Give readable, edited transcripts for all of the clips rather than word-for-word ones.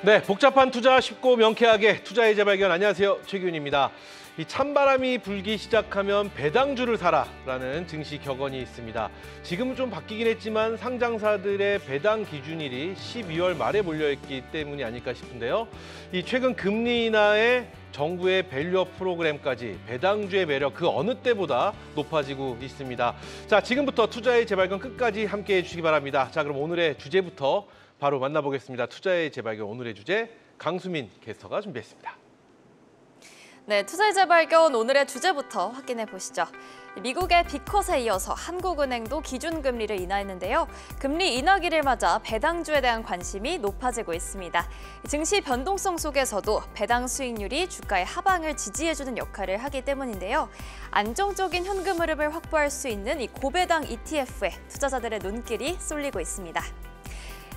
네, 복잡한 투자 쉽고 명쾌하게 투자의 재발견. 안녕하세요, 최기훈입니다. 이 찬바람이 불기 시작하면 배당주를 사라라는 증시 격언이 있습니다. 지금은 좀 바뀌긴 했지만 상장사들의 배당 기준일이 12월 말에 몰려있기 때문이 아닐까 싶은데요. 이 최근 금리 인하에 정부의 밸류업 프로그램까지 배당주의 매력 그 어느 때보다 높아지고 있습니다. 자, 지금부터 투자의 재발견 끝까지 함께해 주시기 바랍니다. 자, 그럼 오늘의 주제부터 바로 만나보겠습니다. 투자의 재발견 오늘의 주제 강수민 캐스터가 준비했습니다. 네, 투자의 재발견 오늘의 주제부터 확인해 보시죠. 미국의 빅컷에 이어서 한국은행도 기준금리를 인하했는데요. 금리 인하기를 맞아 배당주에 대한 관심이 높아지고 있습니다. 증시 변동성 속에서도 배당 수익률이 주가의 하방을 지지해주는 역할을 하기 때문인데요. 안정적인 현금 흐름을 확보할 수 있는 이 고배당 ETF에 투자자들의 눈길이 쏠리고 있습니다.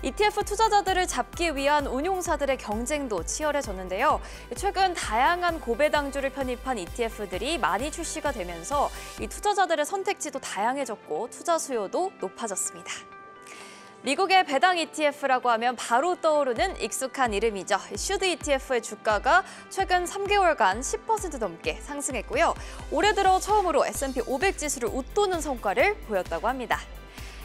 ETF 투자자들을 잡기 위한 운용사들의 경쟁도 치열해졌는데요. 최근 다양한 고배당주를 편입한 ETF들이 많이 출시가 되면서 이 투자자들의 선택지도 다양해졌고 투자 수요도 높아졌습니다. 미국의 배당 ETF라고 하면 바로 떠오르는 익숙한 이름이죠. 슈드 ETF의 주가가 최근 3개월간 10% 넘게 상승했고요. 올해 들어 처음으로 S&P 500 지수를 웃도는 성과를 보였다고 합니다.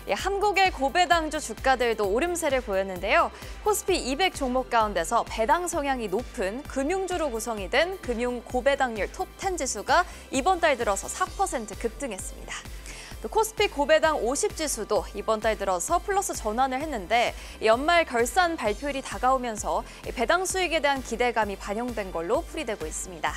한국의 고배당주 주가들도 오름세를 보였는데요. 코스피 200 종목 가운데서 배당 성향이 높은 금융주로 구성이 된 금융 고배당률 톱10 지수가 이번 달 들어서 4% 급등했습니다. 또 코스피 고배당 50 지수도 이번 달 들어서 플러스 전환을 했는데 연말 결산 발표일이 다가오면서 배당 수익에 대한 기대감이 반영된 걸로 풀이되고 있습니다.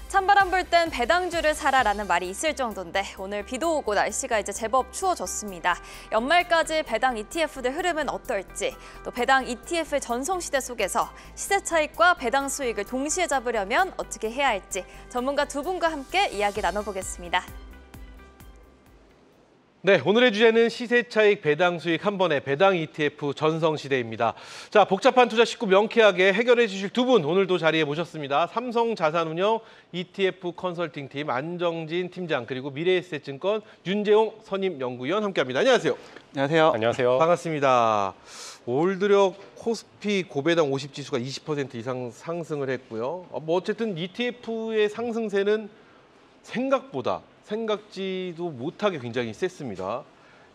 찬바람 불 땐 배당주를 사라라는 말이 있을 정도인데 오늘 비도 오고 날씨가 이제 제법 추워졌습니다. 연말까지 배당 ETF들 흐름은 어떨지, 또 배당 ETF의 전성시대 속에서 시세 차익과 배당 수익을 동시에 잡으려면 어떻게 해야 할지 전문가 두 분과 함께 이야기 나눠보겠습니다. 네, 오늘의 주제는 시세 차익 배당 수익 한 번에 배당 ETF 전성시대입니다. 자, 복잡한 투자 쉽고 명쾌하게 해결해 주실 두 분 오늘도 자리에 모셨습니다. 삼성자산운용 ETF 컨설팅팀 안정진 팀장 그리고 미래에셋증권 윤재홍 선임연구위원 함께합니다. 안녕하세요. 안녕하세요. 안녕하세요. 반갑습니다. 올 들어 코스피 고배당 50 지수가 20% 이상 상승을 했고요. 뭐 어쨌든 ETF의 상승세는 생각지도 못하게 굉장히 셌습니다.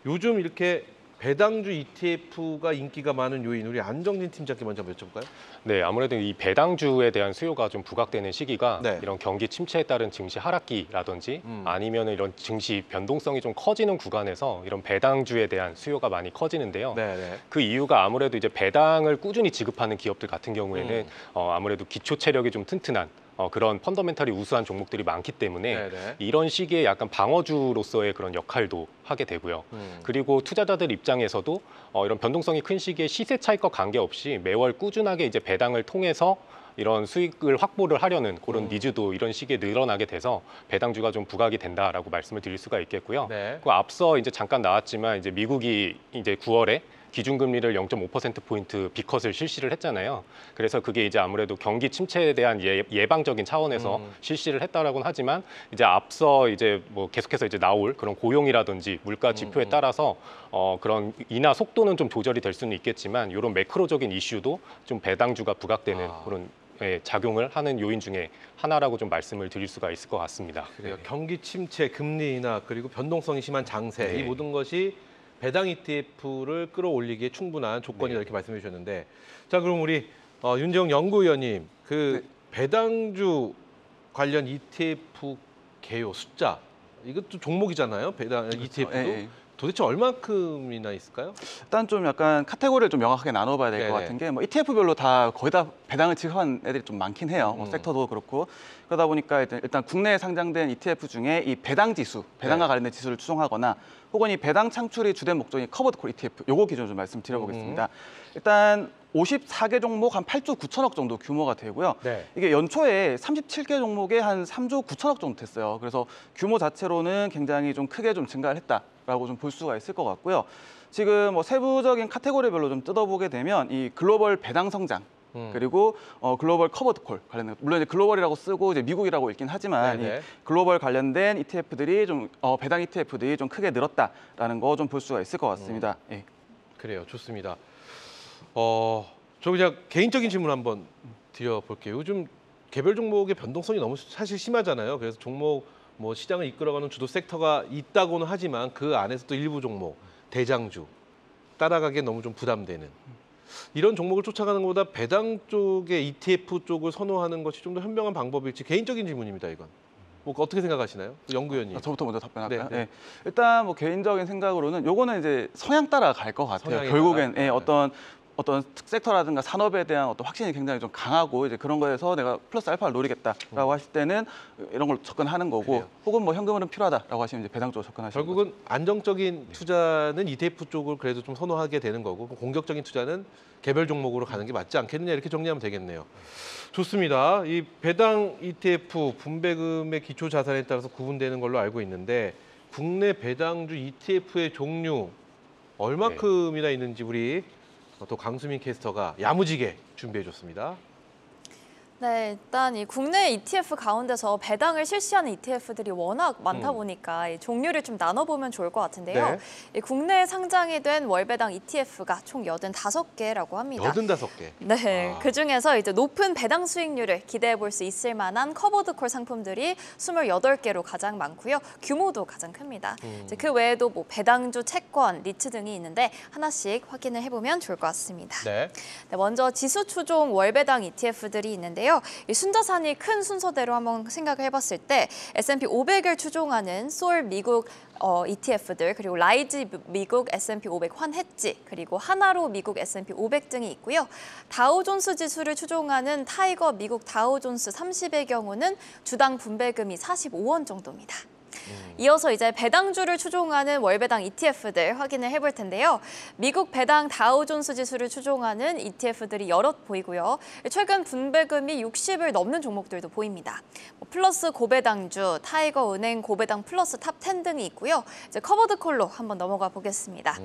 요즘 이렇게 배당주 ETF가 인기가 많은 요인, 우리 안정진 팀장께 먼저 여쭤볼까요? 네, 아무래도 이 배당주에 대한 수요가 좀 부각되는 시기가 네. 이런 경기 침체에 따른 증시 하락기라든지 아니면 이런 증시 변동성이 좀 커지는 구간에서 이런 배당주에 대한 수요가 많이 커지는데요. 네. 그 이유가 아무래도 이제 배당을 꾸준히 지급하는 기업들 같은 경우에는 아무래도 기초 체력이 좀 튼튼한 그런 펀더멘털이 우수한 종목들이 많기 때문에 네네. 이런 시기에 약간 방어주로서의 그런 역할도 하게 되고요. 그리고 투자자들 입장에서도 이런 변동성이 큰 시기에 시세 차익과 관계없이 매월 꾸준하게 이제 배당을 통해서 이런 수익을 확보를 하려는 그런 니즈도 이런 시기에 늘어나게 돼서 배당주가 좀 부각이 된다라고 말씀을 드릴 수가 있겠고요. 네. 그 앞서 이제 잠깐 나왔지만 이제 미국이 이제 9월에 기준금리를 0.5%포인트 빅컷을 실시를 했잖아요. 그래서 그게 이제 아무래도 경기 침체에 대한 예방적인 차원에서 실시를 했다라고는 하지만 이제 앞서 이제 뭐 계속해서 이제 나올 그런 고용이라든지 물가 지표에 따라서 그런 인하 속도는 좀 조절이 될 수는 있겠지만 이런 매크로적인 이슈도 좀 배당주가 부각되는 그런 작용을 하는 요인 중에 하나라고 좀 말씀을 드릴 수가 있을 것 같습니다. 그래요. 경기 침체, 금리 인하, 그리고 변동성이 심한 장세, 이 모든 것이 배당 ETF를 끌어올리기에 충분한 조건이다 이렇게 말씀해 주셨는데, 자, 그럼 우리 윤재홍 연구위원님, 배당주 관련 ETF 개요 숫자, 이것도 종목이잖아요. 배당 ETF도. 도대체 얼마큼이나 있을까요? 일단 좀 약간 카테고리를 좀 명확하게 나눠봐야 될 것 같은 게 뭐 ETF별로 다 거의 다 배당을 지급한 애들이 좀 많긴 해요. 뭐 섹터도 그렇고. 그러다 보니까 일단 국내에 상장된 ETF 중에 이 배당 지수, 배당과 관련된 지수를 추종하거나 혹은 이 배당 창출이 주된 목적인 커버드 콜 ETF, 요거 기준으로 좀 말씀드려보겠습니다. 일단 54개 종목 한 8조 9천억 정도 규모가 되고요. 이게 연초에 37개 종목에 한 3조 9천억 정도 됐어요. 그래서 규모 자체로는 굉장히 좀 크게 좀 증가를 했다라고 좀 볼 수가 있을 것 같고요. 지금 뭐 세부적인 카테고리별로 좀 뜯어보게 되면 이 글로벌 배당 성장, 그리고 글로벌 커버드 콜 관련된, 물론 이제 글로벌이라고 쓰고 이제 미국이라고 읽긴 하지만 이 글로벌 관련된 ETF들이 좀 배당 ETF들이 좀 크게 늘었다라는 거 좀 볼 수가 있을 것 같습니다. 그래요, 좋습니다. 저 그냥 개인적인 질문 한번 드려볼게요. 요즘 개별 종목의 변동성이 너무 사실 심하잖아요. 그래서 종목 뭐 시장을 이끌어가는 주도 섹터가 있다고는 하지만 그 안에서 또 일부 종목, 대장주 따라가기에 너무 좀 부담되는 이런 종목을 쫓아가는 것보다 배당 쪽의 ETF 쪽을 선호하는 것이 좀 더 현명한 방법일지 개인적인 질문입니다. 이건 뭐 어떻게 생각하시나요, 연구위원님? 저부터 먼저 답변할까요? 네. 일단 뭐 개인적인 생각으로는 요거는 이제 성향 따라 갈 것 같아요. 성향에 결국엔 따라? 어떤 섹터라든가 산업에 대한 어떤 확신이 굉장히 좀 강하고 이제 그런 거에서 내가 플러스 알파를 노리겠다라고 하실 때는 이런 걸 접근하는 거고 그래요. 혹은 뭐 현금은 필요하다라고 하시면 이제 배당 쪽으로 접근하시는 거죠. 결국은 안정적인 투자는 ETF 쪽을 그래도 좀 선호하게 되는 거고 공격적인 투자는 개별 종목으로 가는 게 맞지 않겠느냐 이렇게 정리하면 되겠네요. 좋습니다. 이 배당 ETF 분배금의 기초 자산에 따라서 구분되는 걸로 알고 있는데 국내 배당주 ETF의 종류 얼마큼이나 있는지 우리 또 강수민 캐스터가 야무지게 준비해줬습니다. 네, 일단 이 국내 ETF 가운데서 배당을 실시하는 ETF들이 워낙 많다 보니까 이 종류를 좀 나눠보면 좋을 것 같은데요. 네. 이 국내에 상장이 된 월배당 ETF가 총 85개라고 합니다. 85개. 네, 그중에서 이제 높은 배당 수익률을 기대해 볼 수 있을 만한 커버드콜 상품들이 28개로 가장 많고요. 규모도 가장 큽니다. 이제 그 외에도 뭐 배당주, 채권, 리츠 등이 있는데 하나씩 확인을 해보면 좋을 것 같습니다. 네. 네, 먼저 지수 추종 월배당 ETF들이 있는데요. 이 순자산이 큰 순서대로 한번 생각을 해봤을 때 S&P 500을 추종하는 솔 미국 ETF들 그리고 라이즈 미국 S&P 500 환해지 그리고 하나로 미국 S&P 500 등이 있고요. 다우존스 지수를 추종하는 타이거 미국 다우존스 30의 경우는 주당 분배금이 45원 정도입니다. 이어서 이제 배당주를 추종하는 월배당 ETF들 확인을 해볼 텐데요. 미국 배당 다우존스 지수를 추종하는 ETF들이 여럿 보이고요. 최근 분배금이 60을 넘는 종목들도 보입니다. 플러스 고배당주, 타이거은행 고배당 플러스 탑 10 등이 있고요. 이제 커버드콜로 한번 넘어가 보겠습니다.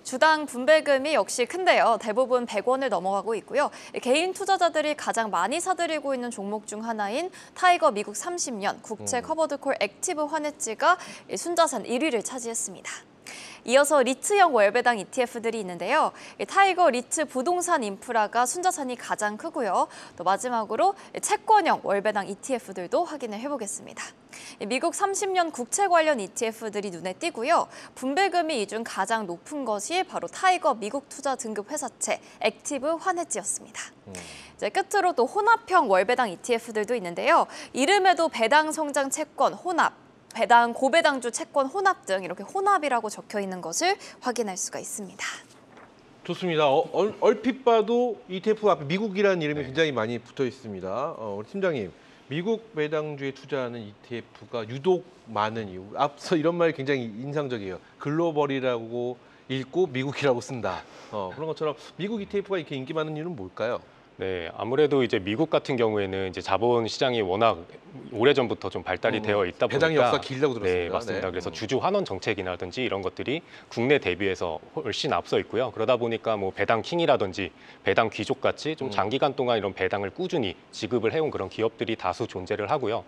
주당 분배금이 역시 큰데요. 대부분 100원을 넘어가고 있고요. 개인 투자자들이 가장 많이 사들이고 있는 종목 중 하나인 타이거 미국 30년 국채 커버드콜 액티브 환해지가 순자산 1위를 차지했습니다. 이어서 리츠형 월배당 ETF들이 있는데요. 타이거 리츠 부동산 인프라가 순자산이 가장 크고요. 또 마지막으로 채권형 월배당 ETF들도 확인을 해보겠습니다. 미국 30년 국채 관련 ETF들이 눈에 띄고요. 분배금이 이 중 가장 높은 것이 바로 타이거 미국 투자 등급 회사채 액티브 환해지였습니다. 이제 끝으로 또 혼합형 월배당 ETF들도 있는데요. 이름에도 배당 성장 채권 혼합, 배당, 고배당주 채권 혼합 등 이렇게 혼합이라고 적혀 있는 것을 확인할 수가 있습니다. 좋습니다. 얼핏 봐도 ETF 앞에 미국이라는 이름이 굉장히 많이 붙어 있습니다. 우리 팀장님, 미국 배당주에 투자하는 ETF가 유독 많은 이유. 앞서 이런 말이 굉장히 인상적이에요. 글로벌이라고 읽고 미국이라고 쓴다. 그런 것처럼 미국 ETF가 이렇게 인기 많은 이유는 뭘까요? 네, 아무래도 이제 미국 같은 경우에는 이제 자본 시장이 워낙 오래전부터 좀 발달이 되어 있다 보니까 배당 역사 길다고 들었습니다. 네, 맞습니다. 네. 그래서 주주 환원 정책이라든지 이런 것들이 국내 대비해서 훨씬 앞서 있고요. 그러다 보니까 뭐 배당 킹이라든지 배당 귀족 같이 좀 장기간 동안 이런 배당을 꾸준히 지급을 해온 그런 기업들이 다수 존재를 하고요.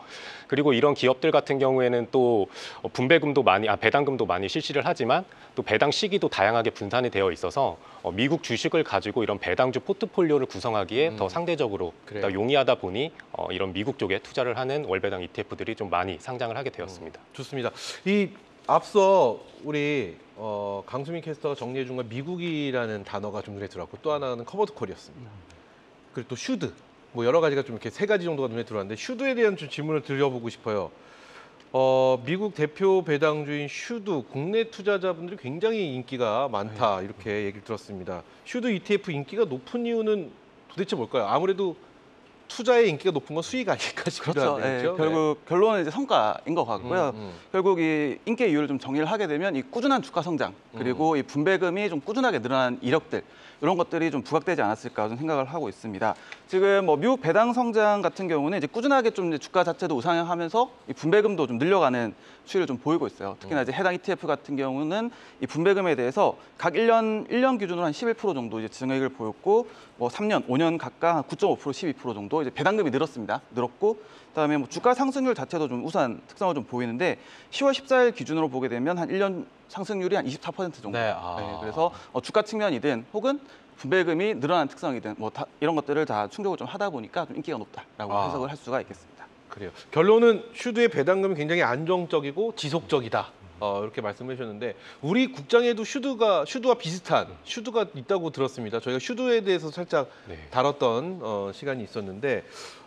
그리고 이런 기업들 같은 경우에는 또 분배금도 배당금도 많이 실시를 하지만 또 배당 시기도 다양하게 분산이 되어 있어서 미국 주식을 가지고 이런 배당주 포트폴리오를 구성하기에 더 상대적으로 용이하다 보니 이런 미국 쪽에 투자를 하는 월배당 ETF들이 좀 많이 상장을 하게 되었습니다. 좋습니다. 이 앞서 우리 강수민 캐스터가 정리해 준 건 미국이라는 단어가 좀 눈에 들어왔고 또 하나는 커버드콜이었습니다. 그리고 또 슈드, 뭐 여러 가지가 좀 이렇게 3가지 정도가 눈에 들어왔는데 슈드에 대한 좀 질문을 드려보고 싶어요. 미국 대표 배당주인 슈드, 국내 투자자분들이 굉장히 인기가 많다 이렇게 얘기를 들었습니다. 슈드 ETF 인기가 높은 이유는 도대체 뭘까요? 아무래도 투자의 인기가 높은 건 수익 아닐까 싶기도 그렇죠. 한데. 그렇죠? 결국 결론은 이제 성과인 것 같고요. 결국 이 인기의 이유를 좀 정리를 하게 되면 이 꾸준한 주가 성장 그리고 이 분배금이 좀 꾸준하게 늘어난 이력들 이런 것들이 좀 부각되지 않았을까 좀 생각을 하고 있습니다. 지금 뭐 미국 배당 성장 같은 경우는 이제 꾸준하게 좀 이제 주가 자체도 우상향하면서 이 분배금도 좀 늘려가는 추이를 좀 보이고 있어요. 특히나 이제 해당 ETF 같은 경우는 이 분배금에 대해서 각 1년 기준으로 한 11% 정도 이제 증액을 보였고 뭐 3년, 5년 각각 한 9.5%, 12% 정도 이제 배당금이 늘었습니다. 늘었고 그다음에 뭐 주가 상승률 자체도 좀 우수한 특성을 좀 보이는데 10월 14일 기준으로 보게 되면 한 1년 상승률이 한 24% 정도. 네, 그래서 주가 측면이든 혹은 분배금이 늘어난 특성이든 이런 것들을 다 충족을 좀 하다 보니까 좀 인기가 높다라고 해석을 할 수가 있겠습니다. 그래요. 결론은 슈드의 배당금이 굉장히 안정적이고 지속적이다. 이렇게 말씀해 주셨는데 우리 국장에도 슈드와 비슷한 슈드가 있다고 들었습니다. 저희가 슈드에 대해서 살짝 다뤘던 시간이 있었는데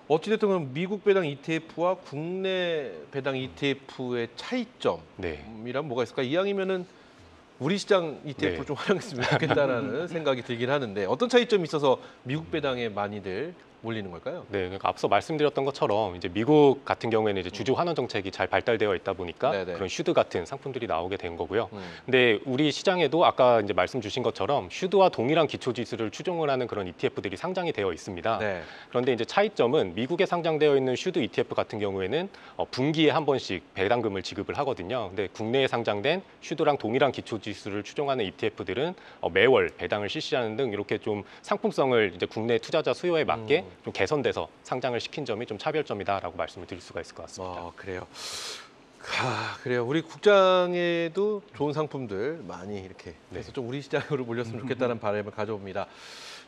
어찌됐든 그럼 미국 배당 ETF와 국내 배당 ETF의 차이점이란 뭐가 있을까? 이왕이면은 우리 시장 ETF를 좀 활용했으면 좋겠다라는 생각이 들긴 하는데 어떤 차이점이 있어서 미국 배당에 많이들 몰리는 걸까요? 네, 그러니까 앞서 말씀드렸던 것처럼 이제 미국 같은 경우에는 이제 주주 환원 정책이 잘 발달되어 있다 보니까 그런 슈드 같은 상품들이 나오게 된 거고요. 근데 우리 시장에도 아까 이제 말씀 주신 것처럼 슈드와 동일한 기초 지수를 추종을 하는 그런 ETF들이 상장이 되어 있습니다. 그런데 이제 차이점은 미국에 상장되어 있는 슈드 ETF 같은 경우에는 분기에 한 번씩 배당금을 지급을 하거든요. 근데 국내에 상장된 슈드랑 동일한 기초 지수를 추종하는 ETF들은 매월 배당을 실시하는 등 이렇게 좀 상품성을 이제 국내 투자자 수요에 맞게 좀 개선돼서 상장을 시킨 점이 좀 차별점이다라고 말씀을 드릴 수가 있을 것 같습니다. 그래요. 그래요. 우리 국장에도 좋은 상품들 많이 이렇게 해서 좀 우리 시장으로 몰렸으면 좋겠다는 바람을 가져옵니다.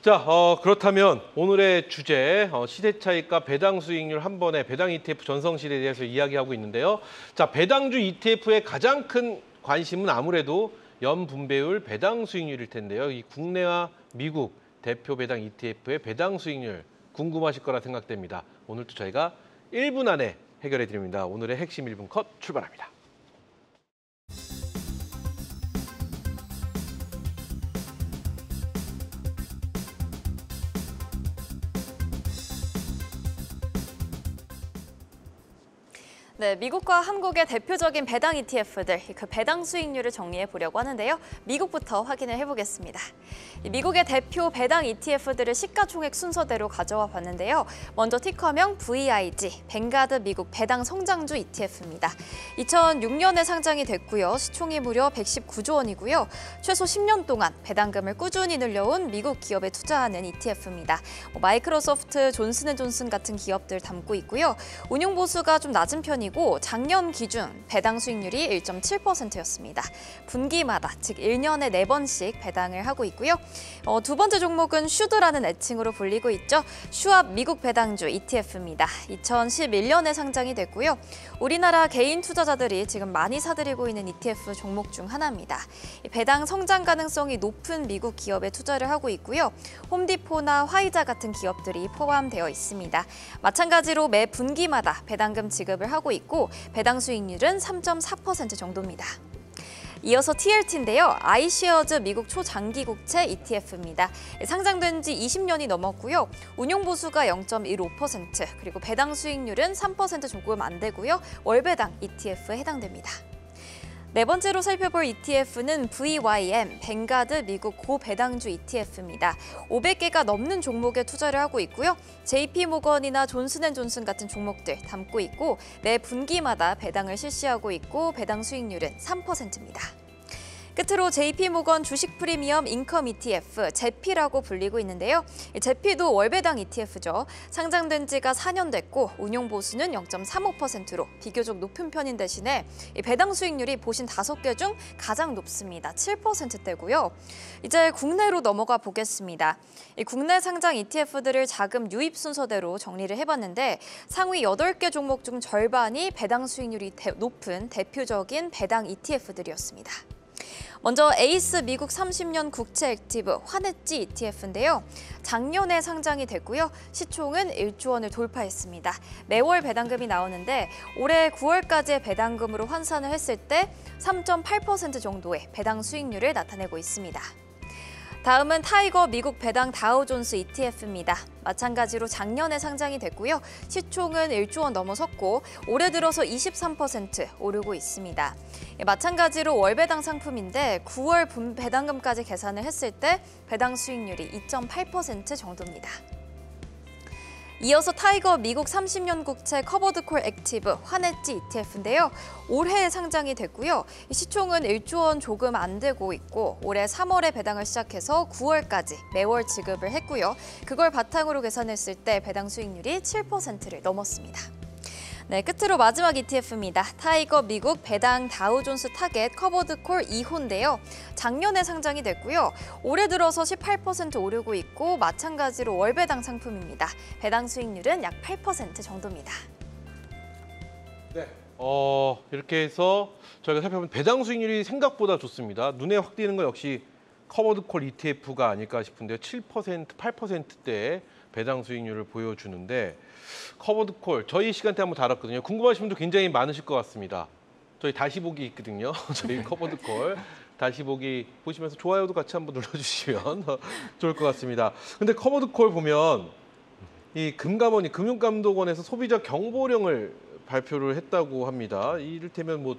자, 그렇다면 오늘의 주제 시세 차익과 배당 수익률 한 번에 배당 ETF 전성시대에 대해서 이야기하고 있는데요. 자, 배당주 ETF의 가장 큰 관심은 아무래도 연분배율 배당 수익률일 텐데요. 이 국내와 미국 대표 배당 ETF의 배당 수익률 궁금하실 거라 생각됩니다. 오늘도 저희가 1분 안에 해결해 드립니다. 오늘의 핵심 1분 컷 출발합니다. 네, 미국과 한국의 대표적인 배당 ETF들, 그 배당 수익률을 정리해 보려고 하는데요. 미국부터 확인을 해보겠습니다. 미국의 대표 배당 ETF들을 시가총액 순서대로 가져와 봤는데요. 먼저 티커명 VIG, 뱅가드 미국 배당 성장주 ETF입니다. 2006년에 상장이 됐고요. 시총이 무려 119조 원이고요. 최소 10년 동안 배당금을 꾸준히 늘려온 미국 기업에 투자하는 ETF입니다. 마이크로소프트, 존슨앤존슨 같은 기업들 담고 있고요. 운용 보수가 좀 낮은 편이고 작년 기준 배당 수익률이 1.7%였습니다. 분기마다 즉 1년에 4번씩 배당을 하고 있고요. 두 번째 종목은 슈드라는 애칭으로 불리고 있죠. 슈압 미국 배당주 ETF입니다. 2011년에 상장이 됐고요. 우리나라 개인 투자자들이 지금 많이 사들이고 있는 ETF 종목 중 하나입니다. 배당 성장 가능성이 높은 미국 기업에 투자를 하고 있고요. 홈디포나 화이자 같은 기업들이 포함되어 있습니다. 마찬가지로 매 분기마다 배당금 지급을 하고 있고 배당 수익률은 3.4% 정도입니다. 이어서 TLT인데요. 아이쉐어즈 미국 초장기 국채 ETF입니다. 상장된 지 20년이 넘었고요. 운용 보수가 0.15%, 그리고 배당 수익률은 3% 조금 안 되고요. 월배당 ETF에 해당됩니다. 네 번째로 살펴볼 ETF는 VYM, 뱅가드 미국 고배당주 ETF입니다. 500개가 넘는 종목에 투자를 하고 있고요. JP모건이나 존슨앤존슨 같은 종목들 담고 있고 매 분기마다 배당을 실시하고 있고 배당 수익률은 3%입니다. 끝으로 JP모건 주식 프리미엄 인컴 ETF, 제피라고 불리고 있는데요. 제피도 월배당 ETF죠. 상장된 지가 4년 됐고 운용 보수는 0.35%로 비교적 높은 편인 대신에 배당 수익률이 보신 5개 중 가장 높습니다. 7%대고요. 이제 국내로 넘어가 보겠습니다. 국내 상장 ETF들을 자금 유입 순서대로 정리를 해봤는데 상위 8개 종목 중 절반이 배당 수익률이 높은 대표적인 배당 ETF들이었습니다. 먼저 에이스 미국 30년 국채 액티브 환해지 ETF인데요. 작년에 상장이 됐고요. 시총은 1조 원을 돌파했습니다. 매월 배당금이 나오는데 올해 9월까지의 배당금으로 환산을 했을 때 3.8% 정도의 배당 수익률을 나타내고 있습니다. 다음은 타이거 미국 배당 다우존스 ETF입니다. 마찬가지로 작년에 상장이 됐고요. 시총은 1조 원 넘어섰고 올해 들어서 23% 오르고 있습니다. 마찬가지로 월배당 상품인데 9월 배당금까지 계산을 했을 때 배당 수익률이 2.8% 정도입니다. 이어서 타이거 미국 30년 국채 커버드콜 액티브 환해지 ETF인데요. 올해 상장이 됐고요. 시총은 1조 원 조금 안 되고 있고 올해 3월에 배당을 시작해서 9월까지 매월 지급을 했고요. 그걸 바탕으로 계산했을 때 배당 수익률이 7%를 넘었습니다. 네, 끝으로 마지막 ETF입니다. 타이거 미국 배당 다우존스 타겟 커버드 콜 2호인데요. 작년에 상장이 됐고요. 올해 들어서 18% 오르고 있고 마찬가지로 월 배당 상품입니다. 배당 수익률은 약 8% 정도입니다. 네. 이렇게 해서 저희가 살펴본 배당 수익률이 생각보다 좋습니다. 눈에 확 띄는 건 역시 커버드 콜 ETF가 아닐까 싶은데요. 7%, 8%대의 배당 수익률을 보여주는데 커버드 콜 저희 시간대 한번 다뤘거든요. 궁금하신 분도 굉장히 많으실 것 같습니다. 저희 다시 보기 있거든요. 저희 커버드 콜 다시 보기 보시면서 좋아요도 같이 한번 눌러주시면 좋을 것 같습니다. 근데 커버드 콜 보면 이 금감원이 금융감독원에서 소비자 경보령을 발표를 했다고 합니다. 이를테면 뭐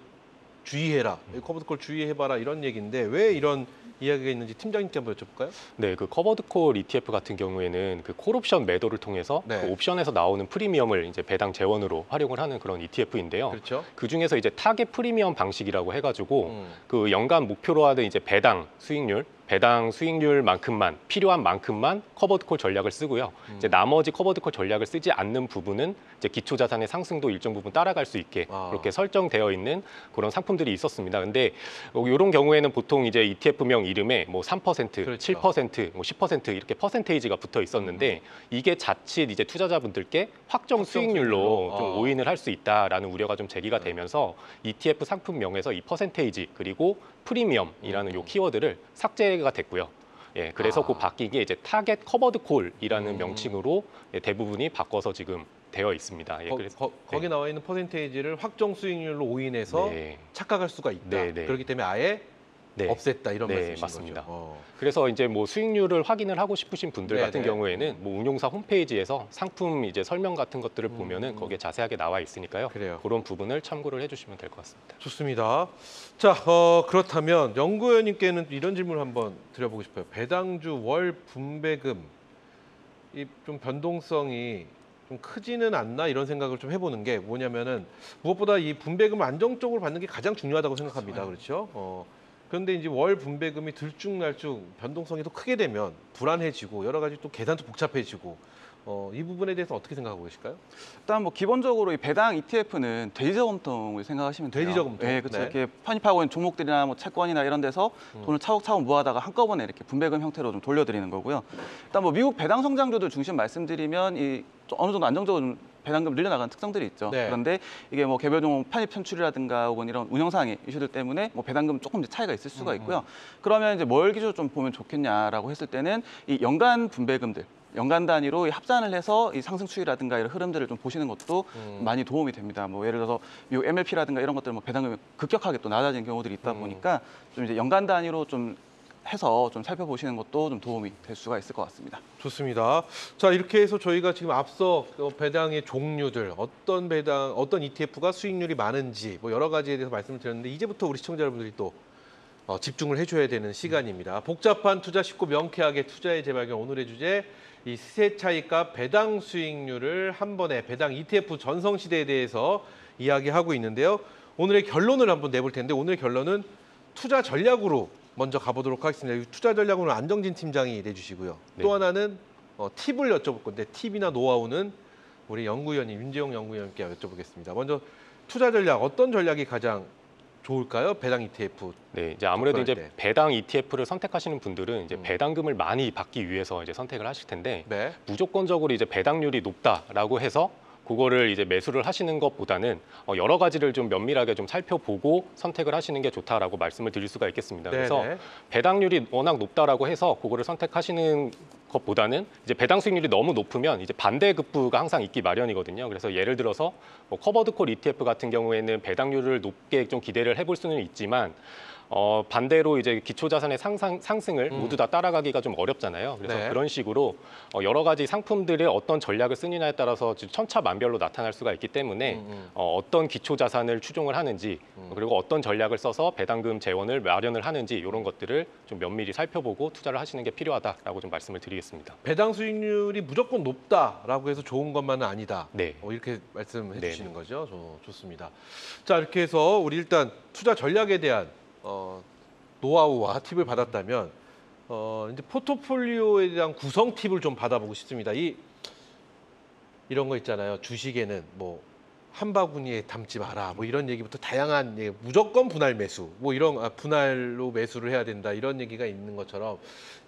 주의해라, 커버드 콜 주의해봐라 이런 얘기인데 왜 이런 이야기가 있는지 팀장님께 한번 여쭤볼까요? 네, 그 커버드 콜 ETF 같은 경우에는 그 콜옵션 매도를 통해서 네. 그 옵션에서 나오는 프리미엄을 이제 배당 재원으로 활용을 하는 그런 ETF인데요. 그렇죠. 그 중에서 이제 타겟 프리미엄 방식이라고 해가지고 그 연간 목표로 하는 이제 배당 수익률만큼만 필요한 만큼만 커버드 콜 전략을 쓰고요. 이제 나머지 커버드 콜 전략을 쓰지 않는 부분은 이제 기초 자산의 상승도 일정 부분 따라갈 수 있게 그렇게 설정되어 있는 그런 상품들이 있었습니다. 근데 이런 경우에는 보통 이제 ETF명 이름에 뭐 3%, 그렇죠. 7%, 뭐 10% 이렇게 퍼센테이지가 붙어 있었는데 이게 자칫 이제 투자자분들께 확정 수익률로 좀 오인을 할 수 있다라는 우려가 좀 제기가 되면서 ETF 상품명에서 이 퍼센테이지 그리고 프리미엄이라는 요 키워드를 삭제가 됐고요. 예, 그래서 그 바뀐 게 이제 타겟 커버드 콜이라는 명칭으로 대부분이 바꿔서 지금 되어 있습니다. 예, 거기 나와 있는 퍼센테이지를 확정 수익률로 오인해서 네. 착각할 수가 있다. 네, 네. 그렇기 때문에 아예 네. 없앴다 이런 네, 말씀이신 맞습니다. 거죠. 그래서 이제 뭐 수익률을 확인을 하고 싶으신 분들 네, 같은 네. 경우에는 뭐 운용사 홈페이지에서 상품 이제 설명 같은 것들을 보면은 거기에 자세하게 나와 있으니까요. 그래요. 그런 부분을 참고를 해주시면 될 것 같습니다. 좋습니다. 자, 그렇다면 연구위원님께는 이런 질문을 한번 드려보고 싶어요. 배당주 월 분배금 이 좀 변동성이 좀 크지는 않나 이런 생각을 좀 해보는 게 뭐냐면은 무엇보다 이 분배금을 안정적으로 받는 게 가장 중요하다고 생각합니다. 그렇죠? 그런데 이제 월 분배금이 들쭉날쭉 변동성이 더 크게 되면 불안해지고 여러 가지 또 계산도 복잡해지고 이 부분에 대해서 어떻게 생각하고 계실까요? 일단 뭐 기본적으로 이 배당 ETF는 돼지저금통을 생각하시면 돼요. 돼지저금통. 네, 그렇죠. 네. 이렇게 편입하고 있는 종목들이나 뭐 채권이나 이런 데서 돈을 차곡차곡 모아다가 한꺼번에 이렇게 분배금 형태로 좀 돌려드리는 거고요. 일단 뭐 미국 배당 성장주들 중심 말씀드리면 이 어느 정도 안정적으로 좀 배당금 늘려나가는 특성들이 있죠. 네. 그런데 이게 뭐 개별 종목 편입 편출이라든가 혹은 이런 운영상의 이슈들 때문에 뭐 배당금 조금 이제 차이가 있을 수가 있고요. 그러면 이제 뭘 기준으로 좀 보면 좋겠냐라고 했을 때는 이 연간 분배금들. 연간 단위로 합산을 해서 이 상승 추이라든가 이런 흐름들을 좀 보시는 것도 많이 도움이 됩니다. 뭐 예를 들어서 미국 MLP라든가 이런 것들 뭐 배당금이 급격하게 또 낮아진 경우들이 있다 보니까 좀 이제 연간 단위로 좀 해서 좀 살펴보시는 것도 좀 도움이 될 수가 있을 것 같습니다. 좋습니다. 자, 이렇게 해서 저희가 지금 앞서 배당의 종류들, 어떤 ETF가 수익률이 많은지 뭐 여러 가지에 대해서 말씀을 드렸는데 이제부터 우리 시청자 여러분들이 또 집중을 해줘야 되는 시간입니다. 복잡한 투자 쉽고 명쾌하게 투자의 재발견 오늘의 주제 이 시세 차익과 배당 수익률을 한 번에 배당 ETF 전성시대에 대해서 이야기하고 있는데요. 오늘의 결론을 한번 내볼 텐데 오늘의 결론은 투자 전략으로 먼저 가보도록 하겠습니다. 이 투자 전략은 안정진 팀장이 내주시고요. 네. 또 하나는 팁을 여쭤볼 건데 팁이나 노하우는 우리 연구위원님 윤재용 연구위원님께 여쭤보겠습니다. 먼저 투자 전략 어떤 전략이 가장 좋을까요? 배당 ETF. 네, 이제 아무래도 이제 때. 배당 ETF를 선택하시는 분들은 이제 배당금을 많이 받기 위해서 이제 선택을 하실 텐데 네. 무조건적으로 이제 배당률이 높다라고 해서 그거를 이제 매수를 하시는 것보다는 여러 가지를 좀 면밀하게 좀 살펴보고 선택을 하시는 게 좋다라고 말씀을 드릴 수가 있겠습니다. 그래서 네네. 배당률이 워낙 높다라고 해서 그거를 선택하시는 것보다는 이제 배당 수익률이 너무 높으면 이제 반대급부가 항상 있기 마련이거든요. 그래서 예를 들어서 뭐 커버드콜 ETF 같은 경우에는 배당률을 높게 좀 기대를 해볼 수는 있지만 반대로 이제 기초자산의 상승을 모두 다 따라가기가 좀 어렵잖아요. 그래서 네. 그런 식으로 여러 가지 상품들의 어떤 전략을 쓰느냐에 따라서 천차만별로 나타날 수가 있기 때문에 어떤 기초자산을 추종을 하는지 그리고 어떤 전략을 써서 배당금 재원을 마련을 하는지 이런 것들을 좀 면밀히 살펴보고 투자를 하시는 게 필요하다라고 좀 말씀을 드리겠습니다. 배당 수익률이 무조건 높다라고 해서 좋은 것만은 아니다. 네. 이렇게 말씀해 네. 주시는 거죠. 좋습니다. 자, 이렇게 해서 우리 일단 투자 전략에 대한 노하우와 팁을 받았다면 이제 포트폴리오에 대한 구성 팁을 좀 받아보고 싶습니다. 이런 거 있잖아요. 주식에는 뭐 한 바구니에 담지 마라. 뭐 이런 얘기부터 다양한 무조건 분할 매수, 뭐 이런 분할로 매수를 해야 된다. 이런 얘기가 있는 것처럼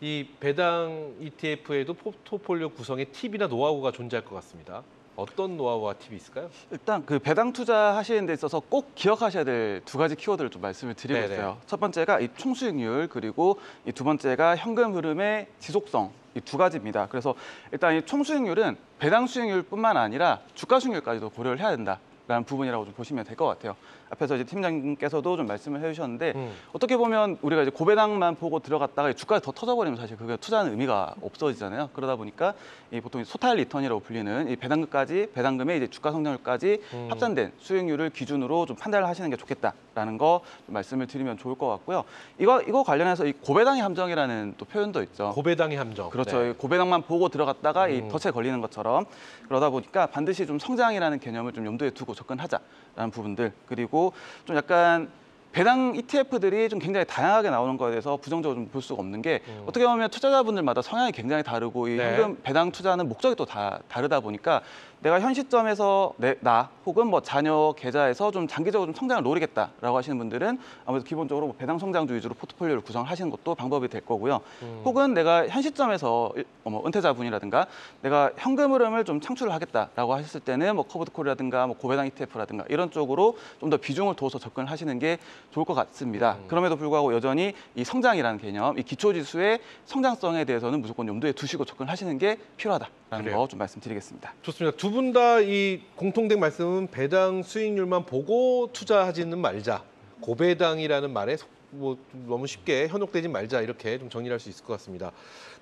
이 배당 ETF에도 포트폴리오 구성에 팁이나 노하우가 존재할 것 같습니다. 어떤 노하우와 팁이 있을까요? 일단 그 배당 투자하시는 데 있어서 꼭 기억하셔야 될 두 가지 키워드를 좀 말씀을 드리고 네네. 있어요. 첫 번째가 이 총수익률, 그리고 이 두 번째가 현금 흐름의 지속성. 이 두 가지입니다. 그래서 일단 이 총수익률은 배당 수익률뿐만 아니라 주가 수익률까지도 고려를 해야 된다라는 부분이라고 좀 보시면 될 것 같아요. 앞에서 이제 팀장님께서도 좀 말씀을 해주셨는데 어떻게 보면 우리가 이제 고배당만 보고 들어갔다가 주가가 더 터져버리면 사실 그게 투자하는 의미가 없어지잖아요. 그러다 보니까 이 보통 소탈 리턴이라고 불리는 이 배당금의 이제 주가 성장률까지 합산된 수익률을 기준으로 좀 판단을 하시는 게 좋겠다라는 거 좀 말씀을 드리면 좋을 것 같고요. 이거 관련해서 이 고배당의 함정이라는 또 표현도 있죠. 고배당의 함정. 그렇죠. 네. 이 고배당만 보고 들어갔다가 이 덫에 걸리는 것처럼 그러다 보니까 반드시 좀 성장이라는 개념을 좀 염두에 두고 접근하자라는 부분들, 그리고 좀 약간 배당 ETF들이 좀 굉장히 다양하게 나오는 거에 대해서 부정적으로 좀 볼 수가 없는 게 어떻게 보면 투자자분들마다 성향이 굉장히 다르고 이 네. 현금 배당 투자는 목적이 또 다 다르다 보니까 내가 현 시점에서 나 혹은 뭐 자녀 계좌에서 좀 장기적으로 좀 성장을 노리겠다라고 하시는 분들은 아무래도 기본적으로 뭐 배당 성장주 위주로 포트폴리오를 구성하시는 것도 방법이 될 거고요. 혹은 내가 현 시점에서 은퇴자분이라든가 내가 현금 흐름을 좀 창출을 하겠다라고 하셨을 때는 뭐 커브드콜이라든가 뭐 고배당 ETF라든가 이런 쪽으로 좀 더 비중을 둬서 접근을 하시는 게 좋을 것 같습니다. 그럼에도 불구하고 여전히 이 성장이라는 개념, 이 기초지수의 성장성에 대해서는 무조건 염두에 두시고 접근하시는 게 필요하다라는 그래요. 거 좀 말씀드리겠습니다. 좋습니다. 두 분 다 이 공통된 말씀은 배당 수익률만 보고 투자하지는 말자. 고배당이라는 말에 뭐 너무 쉽게 현혹되지 말자, 이렇게 좀 정리할 수 있을 것 같습니다.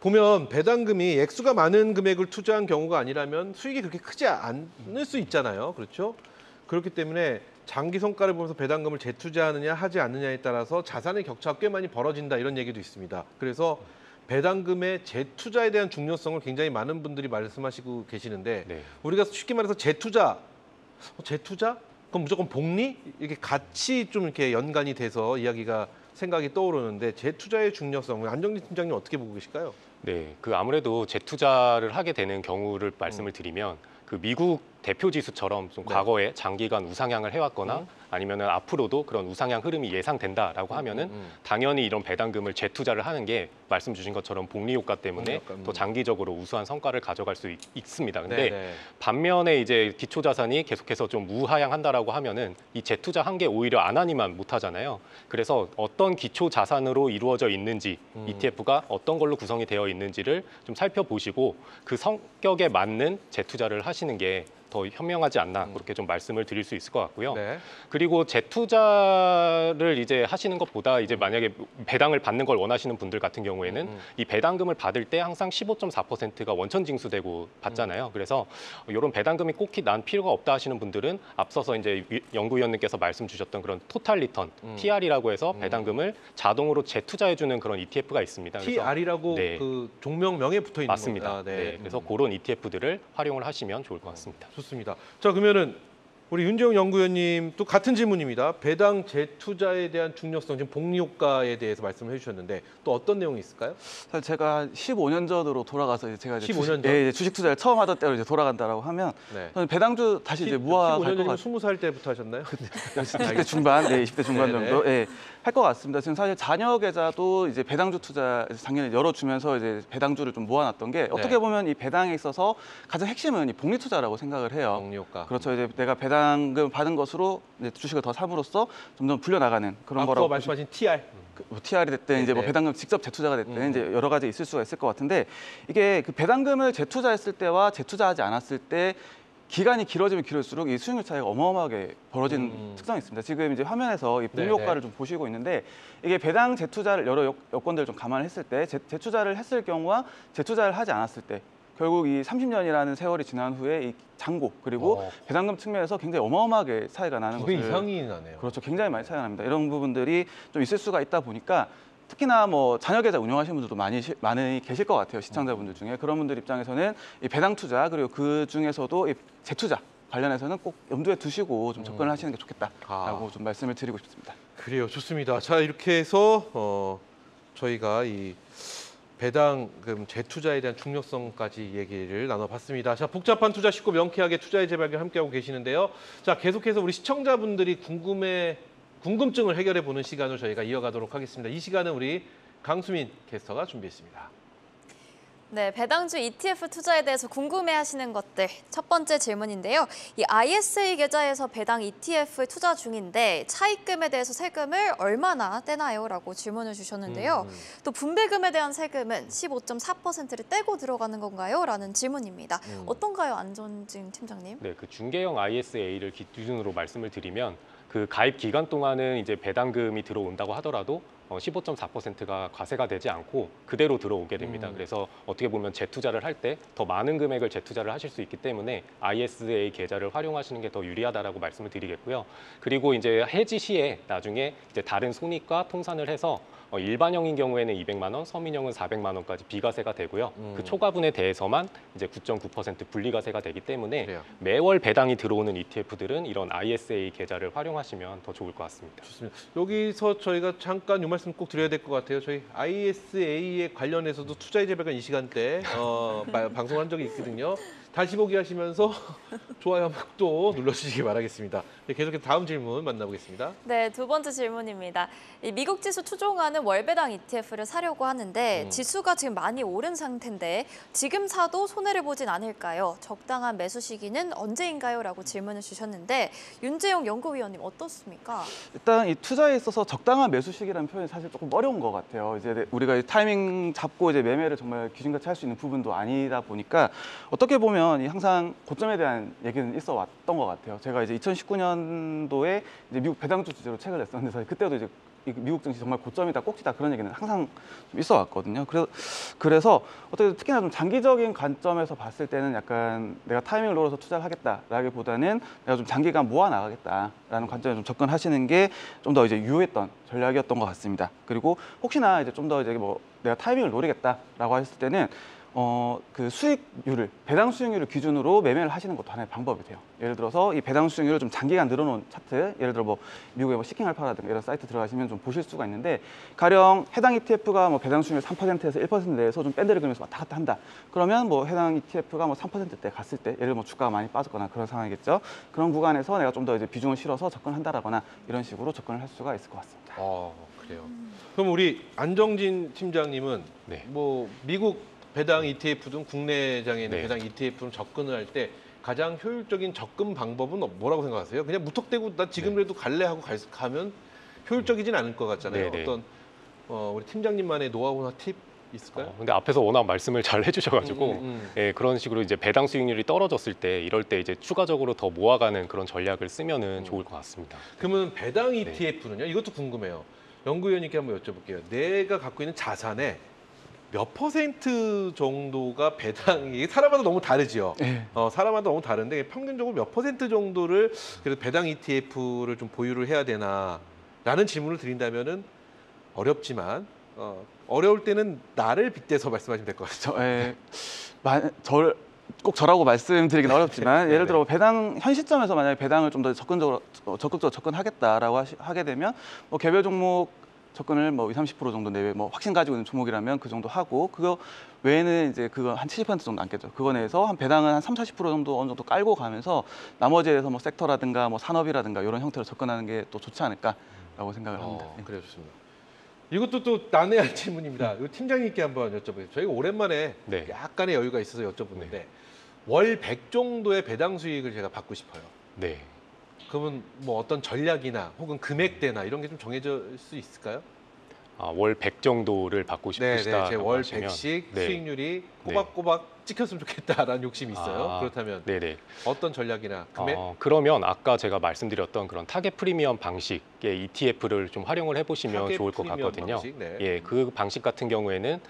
보면 배당금이 액수가 많은 금액을 투자한 경우가 아니라면 수익이 그렇게 크지 않을 수 있잖아요. 그렇죠? 그렇기 때문에 장기 성과를 보면서 배당금을 재투자하느냐 하지 않느냐에 따라서 자산의 격차가 꽤 많이 벌어진다, 이런 얘기도 있습니다. 그래서 배당금의 재투자에 대한 중요성을 굉장히 많은 분들이 말씀하시고 계시는데 네. 우리가 쉽게 말해서 재투자? 그럼 무조건 복리? 이렇게 같이 좀 이렇게 연관이 돼서 생각이 떠오르는데 재투자의 중요성, 안정진 팀장님 어떻게 보고 계실까요? 네, 그 아무래도 재투자를 하게 되는 경우를 말씀을 드리면 그 미국 대표 지수처럼 좀 네. 과거에 장기간 우상향을 해왔거나 아니면은 앞으로도 그런 우상향 흐름이 예상된다라고 하면은 당연히 이런 배당금을 재투자를 하는 게 말씀 주신 것처럼 복리 효과 때문에 복리 효과, 더 장기적으로 우수한 성과를 가져갈 수 있습니다. 근데 네네. 반면에 이제 기초 자산이 계속해서 좀 우하향한다라고 하면은 이 재투자 한 게 오히려 안 하니만 못 하잖아요. 그래서 어떤 기초 자산으로 이루어져 있는지 ETF가 어떤 걸로 구성이 되어 있는지를 좀 살펴보시고 그 성격에 맞는 재투자를 하시는 게 더 현명하지 않나, 그렇게 좀 말씀을 드릴 수 있을 것 같고요. 네. 그리고 재투자를 이제 하시는 것보다 이제 만약에 배당을 받는 걸 원하시는 분들 같은 경우에는 이 배당금을 받을 때 항상 15.4%가 원천 징수되고 받잖아요. 그래서 이런 배당금이 꼭 난 필요가 없다 하시는 분들은 앞서서 이제 연구위원님께서 말씀 주셨던 그런 토탈 리턴, TR이라고 해서 배당금을 자동으로 재투자해주는 그런 ETF가 있습니다. 그래서 TR이라고 네. 그 종명명에 붙어 있는 맞습니다. 겁니다. 네. 그래서 그런 ETF들을 활용을 하시면 좋을 것 같습니다. 좋습니다. 자, 그러면은 우리 윤재용 연구위원님 또 같은 질문입니다. 배당 재투자에 대한 중요성, 지금 복리 효과에 대해서 말씀을 해주셨는데 또 어떤 내용이 있을까요? 사실 제가 15년 전으로 돌아가서 이제 제가 이제 15년 전? 이제 주식 투자를 처음 하던 때로 이제 돌아간다라고 하면 네. 저는 배당주 다시 이제 무화할 15년 것 전이면 같아요. 20살 때부터 하셨나요? 20대 중반, 네, 20대 중반 네네. 정도, 예, 할 것 같습니다. 지금 사실 자녀 계좌도 이제 배당주 투자 작년에 열어주면서 이제 배당주를 좀 모아놨던 게 어떻게 보면 이 배당에 있어서 가장 핵심은 이 복리 투자라고 생각을 해요. 복리 효과. 그렇죠. 이제 내가 배당금 받은 것으로 이제 주식을 더 삼으로써 점점 불려나가는 그런 앞서 거라고 말씀하신 TR. 뭐 TR이 됐든 이제 뭐 네네. 배당금 직접 재투자가 됐든 이제 여러 가지 있을 수가 있을 것 같은데 이게 그 배당금을 재투자했을 때와 재투자하지 않았을 때 기간이 길어지면 길어질수록 이 수익률 차이가 어마어마하게 벌어지는 특성이 있습니다. 지금 이제 화면에서 이 복리 네네. 효과를 좀 보시고 있는데 이게 배당 재투자를 여러 여건들을 좀 감안했을 때 재투자를 했을 경우와 재투자를 하지 않았을 때 결국 이 30년이라는 세월이 지난 후에 이 잔고 그리고 배당금 측면에서 굉장히 어마어마하게 차이가 나는 2배 것을 이상이 나네요. 그렇죠. 굉장히 많이 차이가 납니다. 이런 부분들이 좀 있을 수가 있다 보니까 특히나 뭐 자녀 계좌 운영하시는 분들도 많이 계실 것 같아요. 시청자분들 중에. 그런 분들 입장에서는 이 배당 투자 그리고 그 중에서도 이 재투자 관련해서는 꼭 염두에 두시고 좀 접근을 하시는 게 좋겠다라고 좀 말씀을 드리고 싶습니다. 그래요. 좋습니다. 자, 이렇게 해서 저희가 이 배당금 재투자에 대한 중요성까지 얘기를 나눠봤습니다. 자, 복잡한 투자 쉽고 명쾌하게 투자의 재발견 함께하고 계시는데요. 자, 계속해서 우리 시청자분들이 궁금증을 해결해 보는 시간을 저희가 이어가도록 하겠습니다. 이 시간은 우리 강수민 캐스터가 준비했습니다. 네, 배당주 ETF 투자에 대해서 궁금해하시는 것들 첫 번째 질문인데요. 이 ISA 계좌에서 배당 ETF 투자 중인데 차입금에 대해서 세금을 얼마나 떼나요? 라고 질문을 주셨는데요. 또 분배금에 대한 세금은 15.4%를 떼고 들어가는 건가요? 라는 질문입니다. 어떤가요, 안전진 팀장님? 네, 그 중개형 ISA를 기준으로 말씀을 드리면 그 가입 기간 동안은 이제 배당금이 들어온다고 하더라도 15.4%가 과세가 되지 않고 그대로 들어오게 됩니다. 그래서 어떻게 보면 재투자를 할 때 더 많은 금액을 재투자를 하실 수 있기 때문에 ISA 계좌를 활용하시는 게 더 유리하다라고 말씀을 드리겠고요. 그리고 이제 해지 시에 나중에 이제 다른 손익과 통산을 해서 일반형인 경우에는 200만 원, 서민형은 400만 원까지 비과세가 되고요. 그 초과분에 대해서만 이제 9.9% 분리과세가 되기 때문에 그래요. 매월 배당이 들어오는 ETF들은 이런 ISA 계좌를 활용하시면 더 좋을 것 같습니다. 좋습니다. 여기서 저희가 잠깐 이 말씀 꼭 드려야 될 것 같아요. 저희 ISA에 관련해서도 투자의 재발견 이 시간대 방송한 적이 있거든요. 다시 보기 하시면서 좋아요 한번 또 눌러주시기 바라겠습니다. 네, 계속해서 다음 질문 만나보겠습니다. 네, 두 번째 질문입니다. 이 미국 지수 추종하는 월배당 ETF를 사려고 하는데 지수가 지금 많이 오른 상태인데 지금 사도 손해를 보진 않을까요? 적당한 매수 시기는 언제인가요? 라고 질문을 주셨는데 윤재용 연구위원님 어떻습니까? 일단 이 투자에 있어서 적당한 매수 시기라는 표현이 사실 조금 어려운 것 같아요. 이제 우리가 이 타이밍 잡고 이제 매매를 정말 기준같이 할 수 있는 부분도 아니다 보니까 어떻게 보면 이 항상 고점에 대한 얘기는 있어 왔던 것 같아요. 제가 이제 2019년도에 이제 미국 배당주 주제로 책을 냈었는데 사실 그때도 이제 미국 증시 정말 고점이다, 꼭지다 그런 얘기는 항상 좀 있어 왔거든요. 그래서 어떻게 특히나 좀 장기적인 관점에서 봤을 때는 약간 내가 타이밍을 노려서 투자를 하겠다라기보다는 내가 좀 장기간 모아 나가겠다라는 관점에 좀 접근하시는 게 좀 더 이제 유효했던 전략이었던 것 같습니다. 그리고 혹시나 이제 좀 더 이제 뭐 내가 타이밍을 노리겠다라고 했을 때는 그 수익률을, 배당 수익률을 기준으로 매매를 하시는 것도 하나의 방법이 돼요. 예를 들어서 이 배당 수익률을 좀 장기간 늘어놓은 차트, 예를 들어 뭐 미국의 뭐 시킹알파라든가 이런 사이트 들어가시면 좀 보실 수가 있는데, 가령 해당 ETF가 뭐 배당 수익률 3%에서 1% 내에서 좀 밴드를 그리면서 왔다 갔다 한다. 그러면 뭐 해당 ETF가 뭐 3%대 갔을 때, 예를 들어 뭐 주가가 많이 빠졌거나 그런 상황이겠죠. 그런 구간에서 내가 좀 더 이제 비중을 실어서 접근한다라거나 이런 식으로 접근을 할 수가 있을 것 같습니다. 그래요. 그럼 우리 안정진 팀장님은 네. 뭐 미국 배당 ETF든 국내장에 있는 네. 배당 ETF는 접근을 할 때 가장 효율적인 접근 방법은 뭐라고 생각하세요? 그냥 무턱대고 나 지금이라도 갈래 하고 가면 효율적이진 않을 것 같잖아요. 네, 네. 어떤 우리 팀장님만의 노하우나 팁 있을까요? 근데 앞에서 워낙 말씀을 잘 해주셔가지고 예, 그런 식으로 이제 배당 수익률이 떨어졌을 때 이럴 때 이제 추가적으로 더 모아가는 그런 전략을 쓰면은 좋을 것 같습니다. 그러면 배당 ETF는요? 이것도 궁금해요. 연구위원님께 한번 여쭤볼게요. 내가 갖고 있는 자산의 몇 퍼센트 정도가 배당이 사람마다 너무 다르죠. 네. 사람마다 너무 다른데 평균적으로 몇 퍼센트 정도를 그래도 배당 ETF를 좀 보유를 해야 되나라는 질문을 드린다면은 어렵지만 어려울 때는 나를 빗대서 말씀하시면 될 것 같아요. 꼭 저라고 말씀드리긴 어렵지만 네, 예를 네. 들어 배당 현 시점에서 만약에 배당을 좀 더 적극적으로 접근하겠다라고 하게 되면 뭐 개별 종목 접근을 뭐 20, 30% 정도 내외 뭐 확신 가지고 있는 종목이라면 그 정도 하고, 그거 외에는 이제 그거 한 70% 정도 남겠죠. 그거 내에서 한 배당은 한 30, 40% 정도 어느 정도 깔고 가면서 나머지에 대해서 뭐 섹터라든가 뭐 산업이라든가 이런 형태로 접근하는 게 또 좋지 않을까라고 생각을 합니다. 네. 그래 좋습니다. 이것도 또 난해한 질문입니다. 이거 팀장님께 한번 여쭤보겠습니다. 저희가 오랜만에 네. 약간의 여유가 있어서 여쭤보는데 월 100 정도의 배당 수익을 제가 받고 싶어요. 네. 그러면 뭐 어떤 전략이나 혹은 금액대나 이런 게 좀 정해질 수 있을까요? 월 100 정도를 받고 싶으시다. 제 월 100씩 네. 수익률이 꼬박꼬박 찍혔으면 좋겠다라는 욕심이 있어요. 그렇다면 네네. 어떤 전략이나 금액? 그러면 아까 제가 말씀드렸던 그런 타겟 프리미엄 방식의 ETF를 좀 활용을 해보시면 타겟 좋을 것 프리미엄 같거든요. 방식, 네. 예, 그 방식 같은 경우에는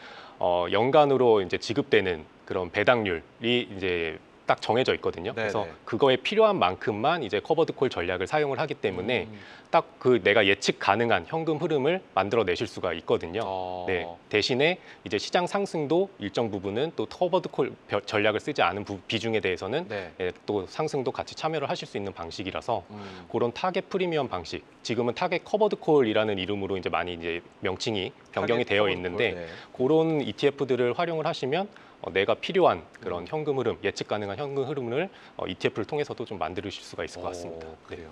연간으로 이제 지급되는 그런 배당률이 이제 딱 정해져 있거든요. 네네. 그래서 그거에 필요한 만큼만 이제 커버드 콜 전략을 사용을 하기 때문에 딱 그 내가 예측 가능한 현금 흐름을 만들어내실 수가 있거든요. 네, 대신에 이제 시장 상승도 일정 부분은 또 커버드 콜 전략을 쓰지 않은 비중에 대해서는 네. 예, 또 상승도 같이 참여를 하실 수 있는 방식이라서 그런 타겟 프리미엄 방식, 지금은 타겟 커버드 콜이라는 이름으로 이제 많이 이제 명칭이 변경이 타겟 되어 커버드 있는데 콜, 네. 그런 ETF들을 활용을 하시면 내가 필요한 그런 현금 흐름, 예측 가능한 현금 흐름을 ETF를 통해서도 좀 만드실 수가 있을 것 같습니다. 그래요.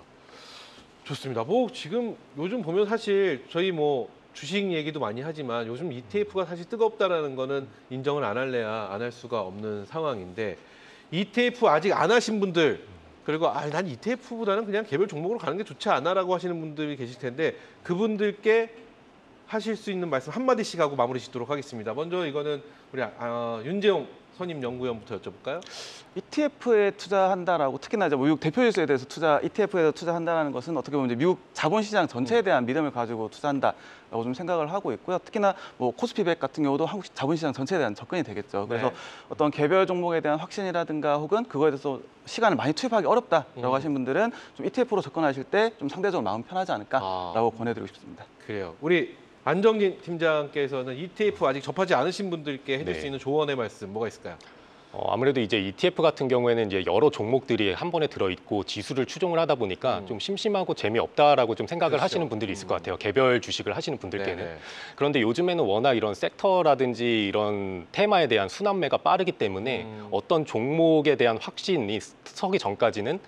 좋습니다. 뭐 지금 요즘 보면 사실 저희 뭐 주식 얘기도 많이 하지만 요즘 ETF가 사실 뜨겁다라는 거는 인정을 안 할래야 안 할 수가 없는 상황인데 ETF 아직 안 하신 분들 그리고 난 ETF보다는 그냥 개별 종목으로 가는 게 좋지 않아라고 하시는 분들이 계실 텐데 그분들께 하실 수 있는 말씀 한마디씩 하고 마무리 짓도록 하겠습니다. 먼저 이거는 우리 윤재용 선임연구위원부터 여쭤볼까요? ETF에 투자한다라고 특히나 이제 미국 대표지수에 대해서 ETF에 투자한다는 것은 어떻게 보면 이제 미국 자본시장 전체에 대한 믿음을 가지고 투자한다라고 좀 생각을 하고 있고요. 특히나 뭐 코스피백 같은 경우도 한국 자본시장 전체에 대한 접근이 되겠죠. 그래서 네. 어떤 개별 종목에 대한 확신이라든가 혹은 그거에 대해서 시간을 많이 투입하기 어렵다라고 하신 분들은 좀 ETF로 접근하실 때 좀 상대적으로 마음 편하지 않을까라고 권해드리고 싶습니다. 그래요. 우리 안정진 팀장께서는 ETF 아직 접하지 않으신 분들께 해줄 네. 수 있는 조언의 말씀 뭐가 있을까요? 아무래도 이제 ETF 같은 경우에는 이제 여러 종목들이 한 번에 들어있고 지수를 추종을 하다 보니까 좀 심심하고 재미없다라고 좀 생각을 그렇죠. 하시는 분들이 있을 것 같아요. 개별 주식을 하시는 분들께는. 네네. 그런데 요즘에는 워낙 이런 섹터라든지 이런 테마에 대한 순환매가 빠르기 때문에 어떤 종목에 대한 확신이 서기 전까지는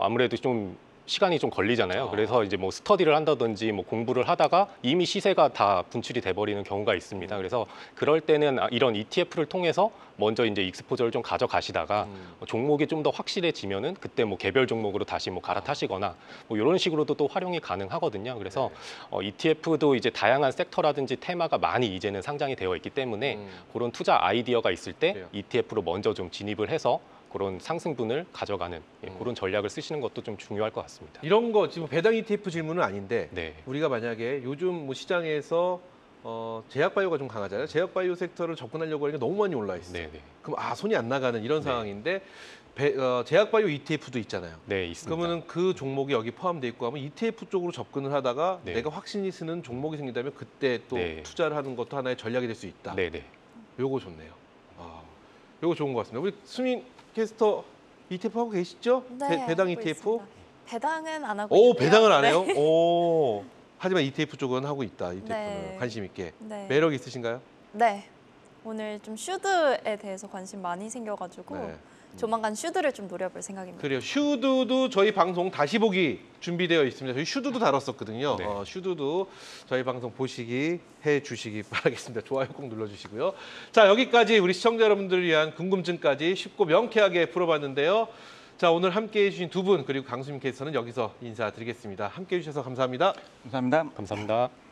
아무래도 좀 시간이 좀 걸리잖아요. 그래서 이제 뭐 스터디를 한다든지 뭐 공부를 하다가 이미 시세가 다 분출이 돼버리는 경우가 있습니다. 그래서 그럴 때는 이런 ETF를 통해서 먼저 이제 익스포저를 좀 가져가시다가 종목이 좀 더 확실해지면은 그때 뭐 개별 종목으로 다시 뭐 갈아타시거나 뭐 이런 식으로도 또 활용이 가능하거든요. 그래서 ETF도 이제 다양한 섹터라든지 테마가 많이 이제는 상장이 되어 있기 때문에 그런 투자 아이디어가 있을 때 그래요. ETF로 먼저 좀 진입을 해서 그런 상승분을 가져가는 그런 전략을 쓰시는 것도 좀 중요할 것 같습니다. 이런 거 지금 배당 ETF 질문은 아닌데 네. 우리가 만약에 요즘 뭐 시장에서 제약바이오가 좀 강하잖아요. 제약바이오 섹터를 접근하려고 하니까 너무 많이 올라 있어요. 네, 네. 그럼 손이 안 나가는 이런 네. 상황인데 제약바이오 ETF도 있잖아요. 네, 있습니다. 그러면은 그 종목이 여기 포함돼 있고 하면 ETF 쪽으로 접근을 하다가 네. 내가 확신이 쓰는 종목이 생긴다면 그때 또 네. 투자를 하는 것도 하나의 전략이 될 수 있다. 네, 네. 요거 좋네요. 요거 좋은 것 같습니다. 우리 수민 캐스터 ETF 하고 계시죠? 배당 하고 ETF? 있습니다. 배당은 안 하고 오, 있고요. 배당을 안 네. 해요? 오. 하지만 ETF 쪽은 하고 있다. ETF는 네. 관심 있게. 네. 매력 있으신가요? 네. 오늘 좀 슈드에 대해서 관심 많이 생겨가지고 네. 조만간 슈드를 좀 노려볼 생각입니다. 그래요. 슈드도 저희 방송 다시 보기 준비되어 있습니다. 저희 슈드도 다뤘었거든요. 네. 슈드도 저희 방송 보시기 해주시기 바라겠습니다. 좋아요 꼭 눌러주시고요. 자, 여기까지 우리 시청자 여러분들을 위한 궁금증까지 쉽고 명쾌하게 풀어봤는데요. 자, 오늘 함께해 주신 두 분 그리고 강수민 캐스터는 여기서 인사드리겠습니다. 함께해 주셔서 감사합니다. 감사합니다. 감사합니다.